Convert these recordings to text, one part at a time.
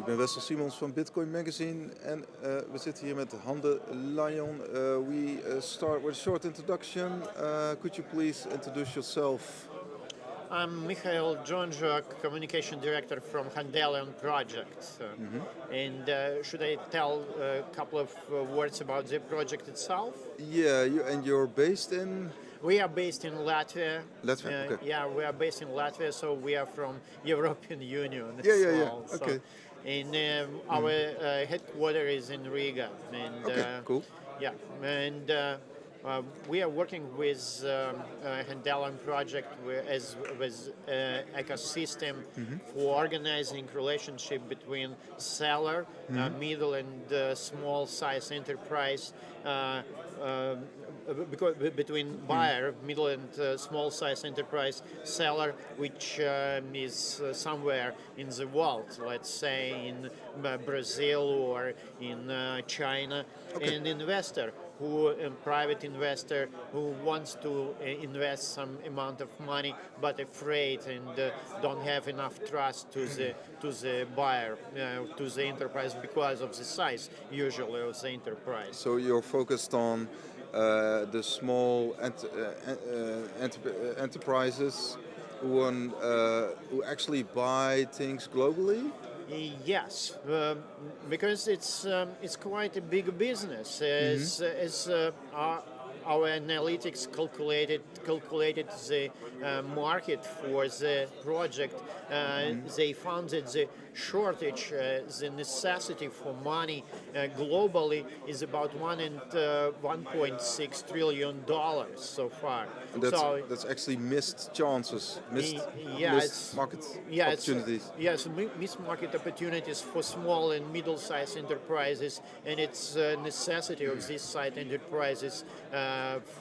ben Wessel Simons van Bitcoin Magazine en we zitten hier met Handelion. We start with a short introduction. Could you please introduce yourself? I'm Dzhondzhua, Communication Director from Handelion project. And should I tell a couple of words about the project itself? Yeah, you're based in? We are based in Latvia. Latvia, okay. Yeah, we are based in Latvia, so we are from European Union. Yeah. Okay. And our headquarters is in Riga. And, okay, cool. Yeah, and we are working with Handelion project with ecosystem for organizing relationship between seller, middle and small size enterprise, between buyer, middle and small size enterprise, seller, which is somewhere in the world, let's say in Brazil or in China, and investor. Private investor who wants to invest some amount of money but afraid and don't have enough trust to the buyer, to the enterprise because of the size usually of the enterprise. So you're focused on the small enterprises who actually buy things globally? Yes, because it's quite a big business. As our analytics calculated the market for the project, they found that the shortage, the necessity for money globally is about $1.6 trillion so far. That's actually missed chances, missed market opportunities. Yes, missed market opportunities for small and middle-sized enterprises, and it's a necessity of these side enterprises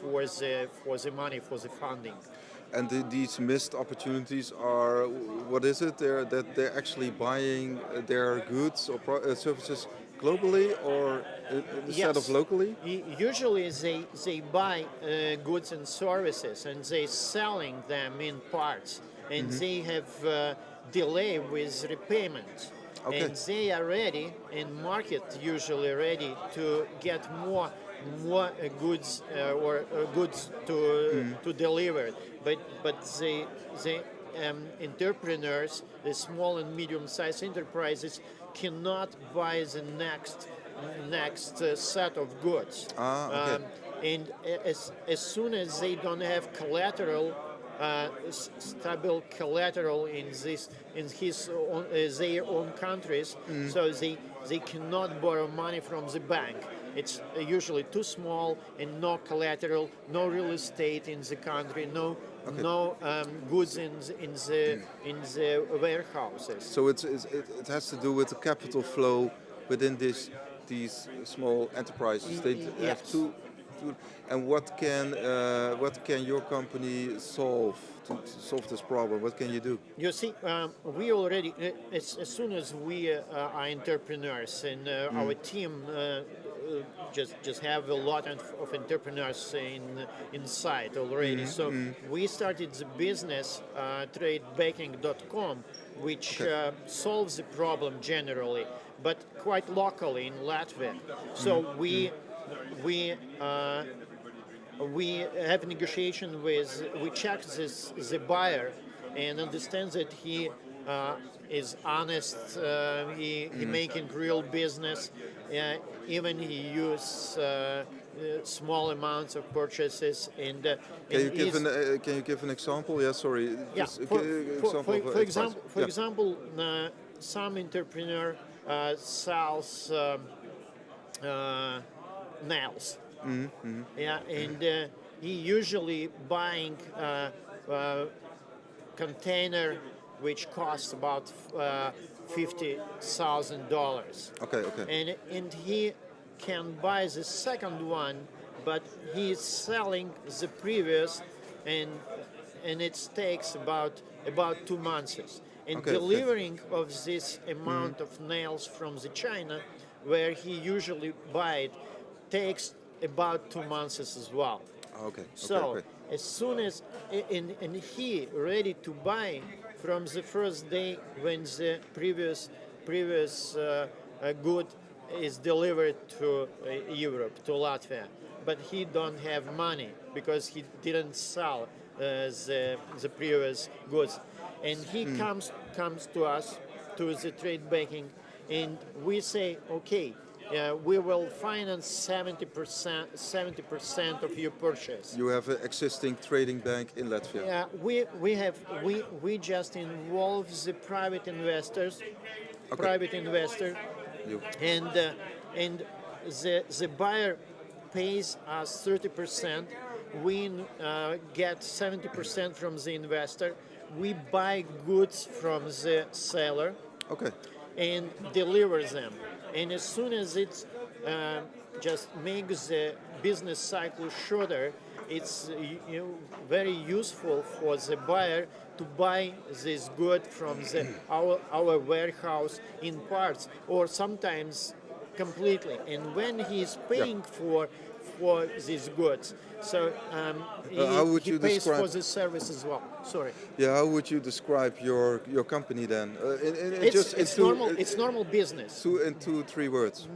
for the money, for the funding. And these missed opportunities are, what is it? They're actually buying their goods or services globally or instead of locally? Usually they buy goods and services and they selling them in parts, and they have delay with repayment. Okay. And they are ready, and market usually ready to get more goods or goods to deliver. But the entrepreneurs, the small and medium-sized enterprises, cannot buy the next set of goods. Okay. And as soon as they don't have collateral, stable collateral in their own countries, so they cannot borrow money from the bank. It's usually too small and no collateral, no real estate in the country, no goods in the warehouses. So it has to do with the capital flow within these small enterprises. They have to. And what can your company solve to solve this problem? What can you do? You see, we already, as soon as we are entrepreneurs, and our team just have a lot of entrepreneurs inside already. So we started the business tradebanking.com, which solves the problem generally, but quite locally in Latvia. So we have negotiation we check the buyer and understand that he is honest, he making real business, even he use small amounts of purchases. And can you give an example? Yeah, sorry. Yeah. For example, some entrepreneur sells nails. Yeah, and he usually buying container which costs about $50,000. Okay. And he can buy the second one, but he is selling the previous, and it takes about 2 months. And delivering of this amount of nails from the China, where he usually buy it, takes about 2 months as well. So as soon as and he ready to buy from the first day when the previous previous good is delivered to Europe, to Latvia, but he don't have money because he didn't sell the previous goods, and he comes to us, to the trade banking, and we say, okay, we will finance 70% of your purchase. You have an existing trading bank in Latvia. Yeah, we just involve the private investors, You. and the buyer pays us 30%. We get 70% from the investor. We buy goods from the seller. Okay. And deliver them. And as soon as it just makes the business cycle shorter, it's very useful for the buyer to buy this good from our warehouse in parts, or sometimes completely. And when he's paying for these goods, so he pays for the service as well. Sorry. Yeah, how would you describe your company then? It's normal business. In 2-3 words.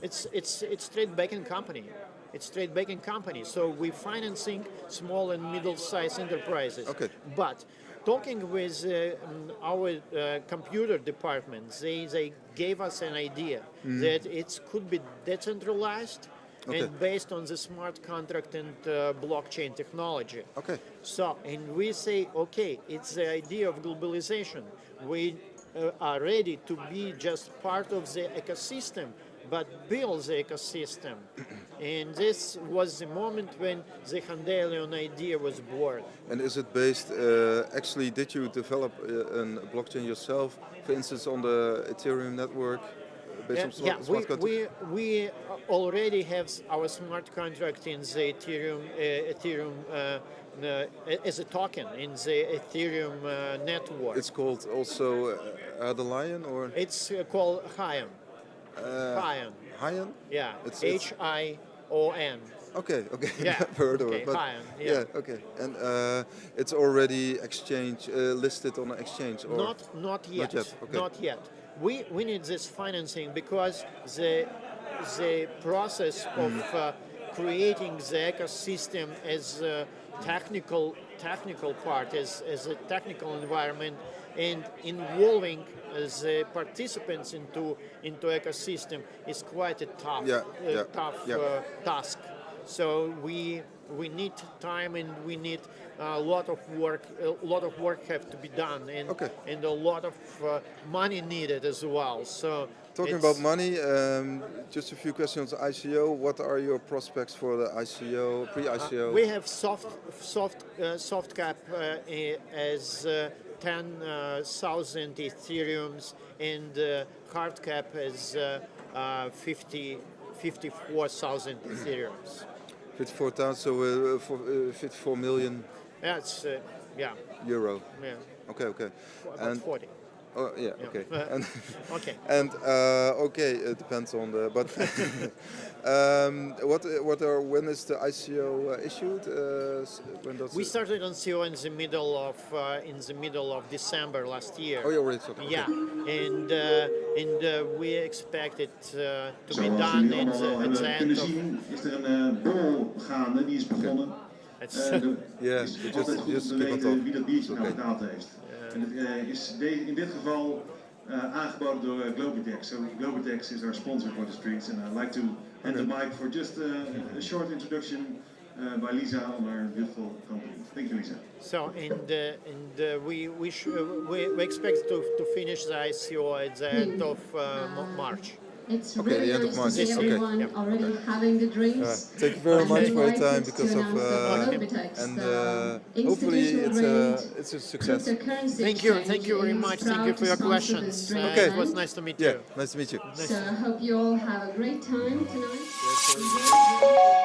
It's trade banking company. It's trade banking company. So we're financing small and middle-sized enterprises. Okay. But talking with our computer department, they gave us an idea that it could be decentralized. Okay. And based on the smart contract and blockchain technology. Okay. So, and we say, okay, it's the idea of globalization. We are ready to be just part of the ecosystem, but build the ecosystem. And this was the moment when the Handelion idea was born. And is it based, actually, did you develop a blockchain yourself, for instance, on the Ethereum network? We already have our smart contract in the Ethereum as a token in the Ethereum network. It's called also Handelion, or it's called Hion. Hion? Yeah. It's Hion. Okay. Yeah. I've heard of it. But Hion, yeah. Okay. And it's already listed on an exchange, or not yet. Not yet. Okay. Not yet. We need this financing because the process of creating the ecosystem as a technical part, as a technical environment, and involving the participants into ecosystem is quite a tough task. So we need time, and we need a lot of work. A lot of work have to be done, and a lot of money needed as well. So talking about money, just a few questions on ICO. What are your prospects for the ICO, pre-ICO? We have soft cap as 10,000 Ethereums, and hard cap as 54,000 Ethereums. 54,000, so 54 million. That's euro. Yeah. Okay. About 40. Oh yeah. Okay. And okay. And it depends on the. But when is the ICO issued? We started on CO in the middle of December last year. Oh, you already started. Okay. Yeah, and we expect it to be done at the end of. Is er een borrel gaande, die is begonnen. Just we weten wie dat biertje nou betaald heeft. En het is in dit geval aangeboden door Globitex. So Globitex is our sponsor for the streets, and I'd like to hand the mic for just a short introduction by Lisa on our beautiful company. Thank you, Lisa. So, we expect to finish the ICO at the end of March. It's really the end of nice March. to see everyone already having the drinks. Thank you very much for your time, because of and hopefully it's a success. Thank you very much. Thank you for your questions. It was nice to meet you. Nice to meet you. So I hope you all have a great time tonight.